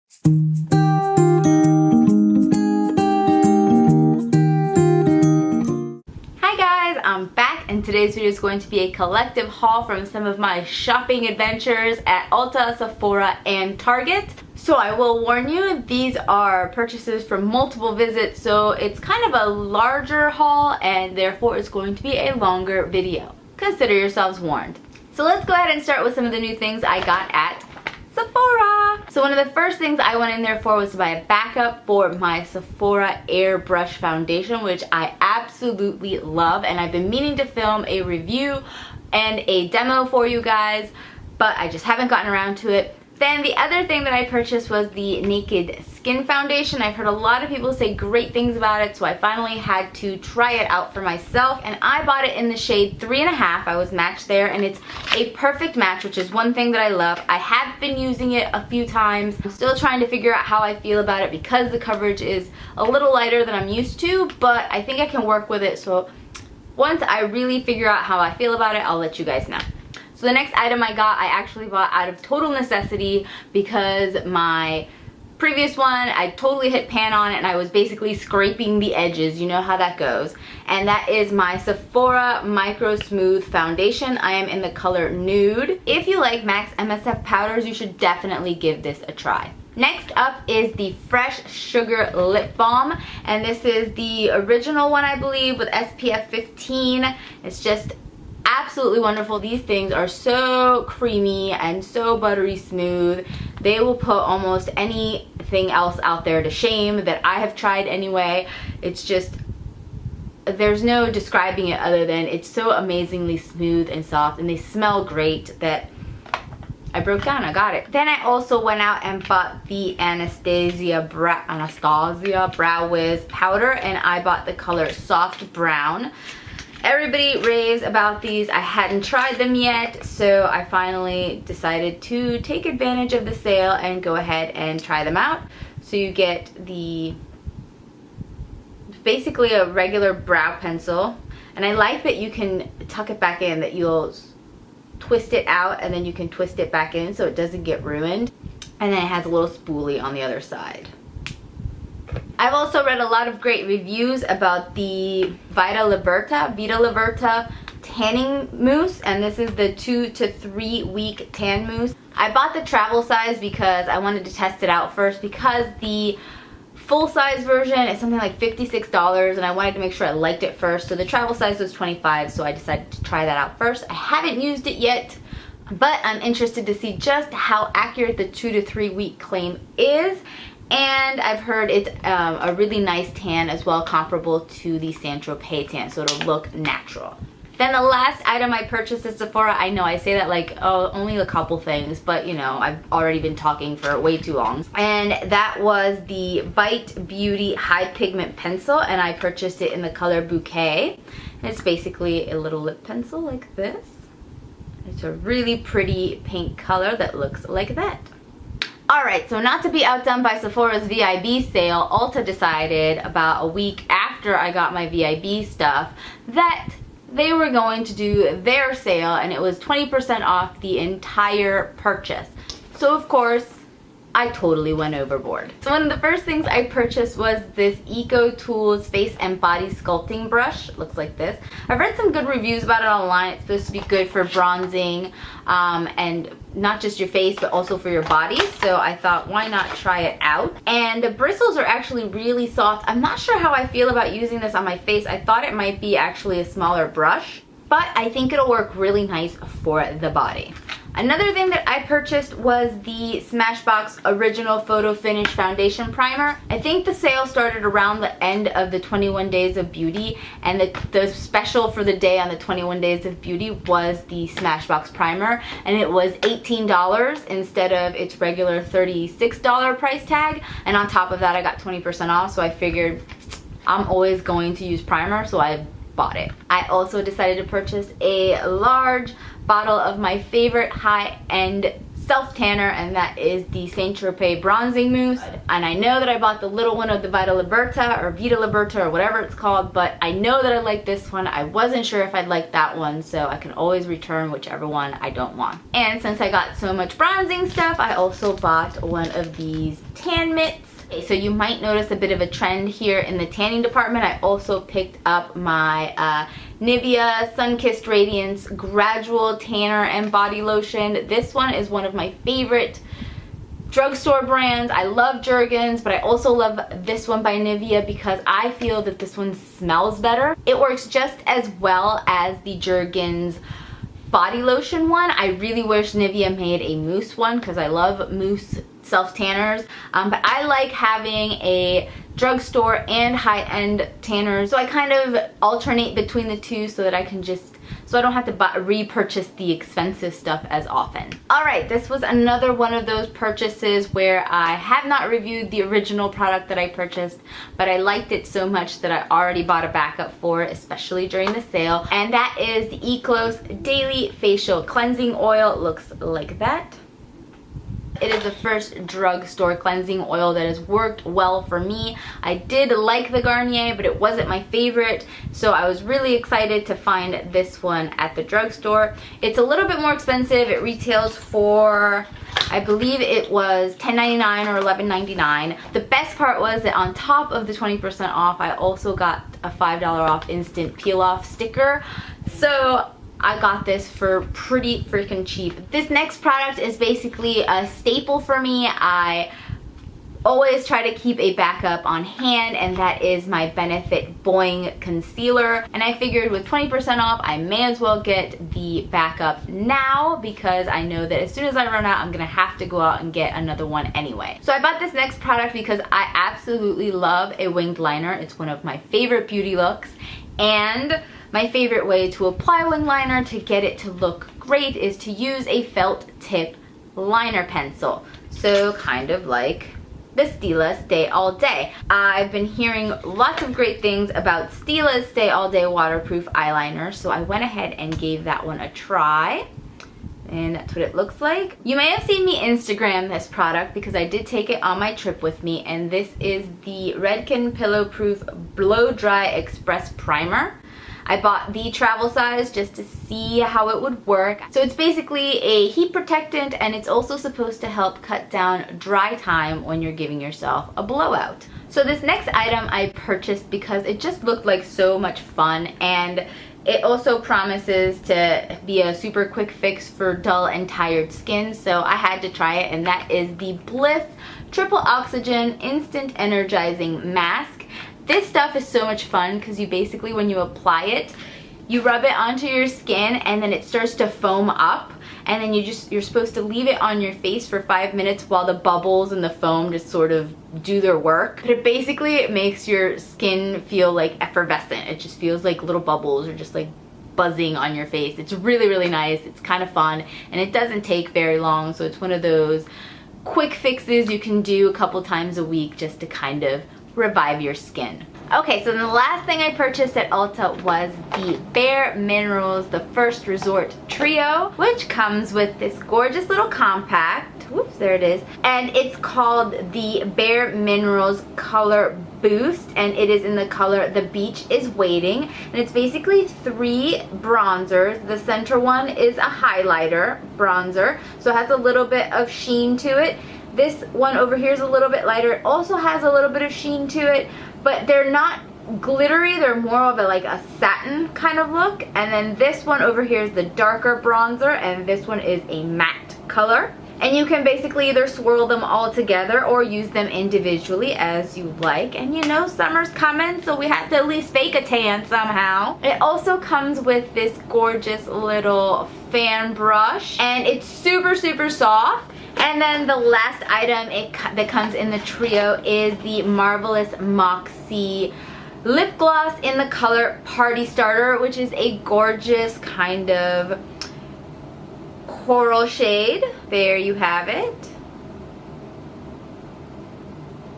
Hi guys, I'm back and today's video is going to be a collective haul from some of my shopping adventures at Ulta, Sephora, and Target. So I will warn you, these are purchases from multiple visits, so it's kind of a larger haul and therefore it's going to be a longer video. Consider yourselves warned. So let's go ahead and start with some of the new things I got at Sephora. So one of the first things I went in there for was to buy a backup for my Sephora Airbrush foundation, which I absolutely love, and I've been meaning to film a review and a demo for you guys, but I just haven't gotten around to it. Then the other thing that I purchased was the Naked Skin Foundation. I've heard a lot of people say great things about it, so I finally had to try it out for myself, and I bought it in the shade 3.5. I was matched there, and it's a perfect match, which is one thing that I love. I have been using it a few times. I'm still trying to figure out how I feel about it because the coverage is a little lighter than I'm used to, but I think I can work with it, so once I really figure out how I feel about it, I'll let you guys know. So the next item I got, I actually bought out of total necessity because my previous one, I totally hit pan on it and I was basically scraping the edges. You know how that goes. And that is my Sephora Micro Smooth Foundation. I am in the color Nude. If you like Max MSF powders, you should definitely give this a try. Next up is the Fresh Sugar Lip Balm, and this is the original one, I believe, with SPF 15. It's just absolutely wonderful. These things are so creamy and so buttery smooth. They will put almost anything else out there to shame that I have tried anyway. It's just, there's no describing it other than it's so amazingly smooth and soft, and they smell great that I broke down. I got it. Then I also went out and bought the Anastasia Brow Wiz powder, and I bought the color Soft Brown. Everybody raves about these. I hadn't tried them yet, so I finally decided to take advantage of the sale and go ahead and try them out. So you get basically a regular brow pencil, and I like that you can tuck it back in, that you'll twist it out and then you can twist it back in so it doesn't get ruined, and then it has a little spoolie on the other side. I've also read a lot of great reviews about the Vita La Verta tanning mousse, and this is the 2 to 3 week tan mousse. I bought the travel size because I wanted to test it out first, because the full size version is something like $56 and I wanted to make sure I liked it first. So the travel size was $25, so I decided to try that out first. I haven't used it yet, but I'm interested to see just how accurate the 2 to 3 week claim is. And I've heard it's a really nice tan as well, comparable to the Saint-Tropez tan, so it'll look natural. Then the last item I purchased at Sephora, I know I say that like, oh, only a couple things, but you know, I've already been talking for way too long. And that was the Bite Beauty High Pigment Pencil, and I purchased it in the color Bouquet. And it's basically a little lip pencil like this. It's a really pretty pink color that looks like that. Alright, so not to be outdone by Sephora's VIB sale, Ulta decided about a week after I got my VIB stuff that they were going to do their sale, and it was 20% off the entire purchase. So of course, I totally went overboard. So one of the first things I purchased was this Eco Tools Face and Body Sculpting Brush. It looks like this. I've read some good reviews about it online. It's supposed to be good for bronzing and not just your face but also for your body. So I thought, why not try it out? And the bristles are actually really soft. I'm not sure how I feel about using this on my face. I thought it might be actually a smaller brush, but I think it'll work really nice for the body. Another thing that I purchased was the Smashbox Original Photo Finish Foundation Primer. I think the sale started around the end of the 21 Days of Beauty, and the special for the day on the 21 Days of Beauty was the Smashbox Primer, and it was $18 instead of its regular $36 price tag, and on top of that I got 20% off, so I figured I'm always going to use primer, so I bought it. I also decided to purchase a large bottle of my favorite high-end self tanner, and that is the Saint Tropez bronzing mousse. And I know that I bought the little one of the Vita Liberta or Vita Liberta or whatever it's called, but I know that I like this one. I wasn't sure if I'd like that one, so I can always return whichever one I don't want. And since I got so much bronzing stuff, I also bought one of these tan mitts. So you might notice a bit of a trend here in the tanning department. I also picked up my Nivea Sun-Kissed Radiance Gradual Tanner and Body Lotion. This one is one of my favorite drugstore brands. I love Jergens, but I also love this one by Nivea because I feel that this one smells better. It works just as well as the Jergens body lotion one. I really wish Nivea made a mousse one because I love mousse self tanners, but I like having a drugstore and high-end tanners, so I kind of alternate between the two so that I can so I don't have to repurchase the expensive stuff as often. Alright, this was another one of those purchases where I have not reviewed the original product that I purchased, but I liked it so much that I already bought a backup for it, especially during the sale, and that is the Eclos Daily Facial Cleansing Oil. It looks like that. It is the first drugstore cleansing oil that has worked well for me. I did like the Garnier, but it wasn't my favorite, so I was really excited to find this one at the drugstore. It's a little bit more expensive. It retails for, I believe it was $10.99 or $11.99. The best part was that on top of the 20% off, I also got a $5 off instant peel-off sticker. So I got this for pretty freaking cheap. This next product is basically a staple for me. I always try to keep a backup on hand, and that is my Benefit Boing Concealer. And I figured with 20% off, I may as well get the backup now because I know that as soon as I run out, I'm gonna have to go out and get another one anyway. So I bought this next product because I absolutely love a winged liner. It's one of my favorite beauty looks, and my favorite way to apply wing liner to get it to look great is to use a felt tip liner pencil. So kind of like the Stila Stay All Day. I've been hearing lots of great things about Stila's Stay All Day waterproof eyeliner, so I went ahead and gave that one a try. And that's what it looks like. You may have seen me Instagram this product because I did take it on my trip with me, and this is the Redken Pillow Proof Blow Dry Express Primer. I bought the travel size just to see how it would work. So it's basically a heat protectant, and it's also supposed to help cut down dry time when you're giving yourself a blowout. So this next item I purchased because it just looked like so much fun, and it also promises to be a super quick fix for dull and tired skin, so I had to try it, and that is the Bliss Triple Oxygen Instant Energizing Mask. This stuff is so much fun because you basically, when you apply it, you rub it onto your skin and then it starts to foam up, and then you're supposed to leave it on your face for 5 minutes while the bubbles and the foam just sort of do their work. But it makes your skin feel like effervescent. It just feels like little bubbles are just like buzzing on your face. It's really, really nice. It's kind of fun, and it doesn't take very long, so it's one of those quick fixes you can do a couple times a week just to kind of revive your skin. Okay, so the last thing I purchased at Ulta was the Bare Minerals The First Resort Trio, which comes with this gorgeous little compact. Whoops, there it is. And it's called the Bare Minerals Color Boost, and it is in the color The Beach Is Waiting. And it's basically 3 bronzers. The center one is a highlighter bronzer, so it has a little bit of sheen to it. This one over here is a little bit lighter. It also has a little bit of sheen to it, but they're not glittery. They're more of a satin kind of look. And then this one over here is the darker bronzer, and this one is a matte color. And you can basically either swirl them all together or use them individually as you like. And you know, summer's coming, so we have to at least fake a tan somehow. It also comes with this gorgeous little fan brush, and it's super, super soft. And then the last item that comes in the trio is the Marvelous Moxie lip gloss in the color Party Starter, which is a gorgeous kind of coral shade. There you have it.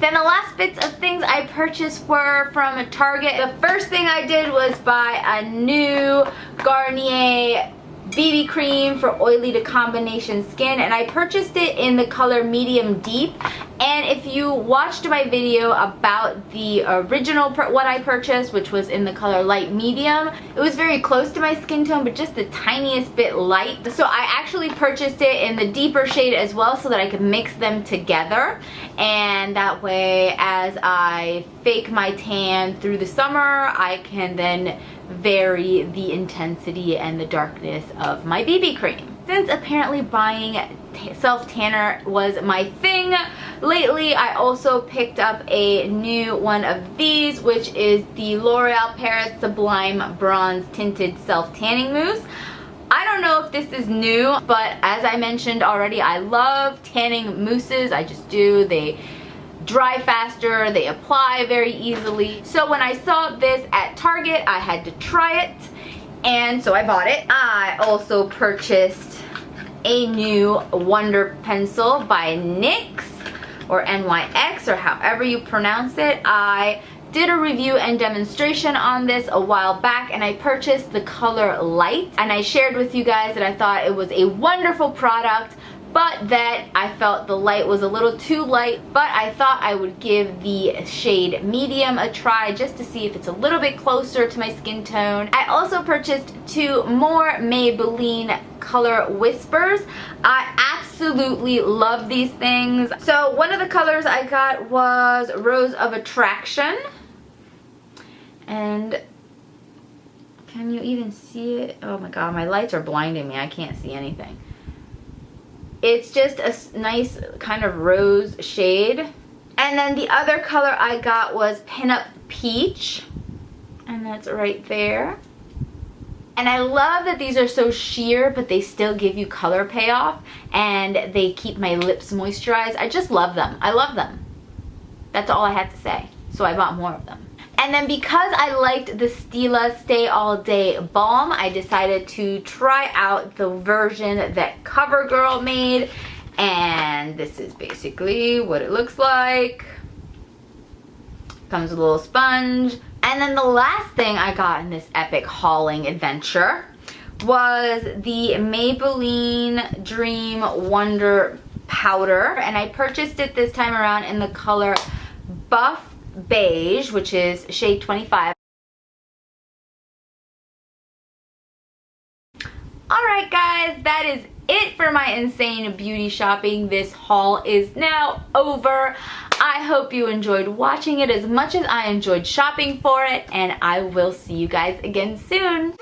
Then the last bits of things I purchased were from Target. The first thing I did was buy a new Garnier BB cream for oily to combination skin, and I purchased it in the color medium deep. And if you watched my video about the original what I purchased, which was in the color light medium, it was very close to my skin tone, but just the tiniest bit light. So I actually purchased it in the deeper shade as well, so that I could mix them together, and that way as I fake my tan through the summer, I can then vary the intensity and the darkness of my BB cream. Since apparently buying self-tanner was my thing lately, I also picked up a new one of these, which is the L'Oreal Paris Sublime Bronze Tinted Self-Tanning Mousse. I don't know if this is new, but as I mentioned already, I love tanning mousses. I just do. They dry faster, they apply very easily. So when I saw this at Target, I had to try it, and so I bought it. I also purchased a new Wonder Pencil by NYX, or NYX, or however you pronounce it. I did a review and demonstration on this a while back, and I purchased the color Light, and I shared with you guys that I thought it was a wonderful product, but that I felt the light was a little too light. But I thought I would give the shade medium a try just to see if it's a little bit closer to my skin tone. I also purchased 2 more Maybelline Color Whispers. I absolutely love these things. So one of the colors I got was Rose of Attraction, and can you even see it? Oh my god, my lights are blinding me. I can't see anything. It's just a nice kind of rose shade. And then the other color I got was Pinup Peach, and that's right there. And I love that these are so sheer, but they still give you color payoff, and they keep my lips moisturized. I just love them. I love them. That's all I had to say. So I bought more of them. And then because I liked the Stila Stay All Day Balm, I decided to try out the version that CoverGirl made. And this is basically what it looks like. Comes with a little sponge. And then the last thing I got in this epic hauling adventure was the Maybelline Dream Wonder Powder. And I purchased it this time around in the color Buff Beige, which is shade 25. Alright guys, that is it for my insane beauty shopping. This haul is now over. I hope you enjoyed watching it as much as I enjoyed shopping for it, and I will see you guys again soon.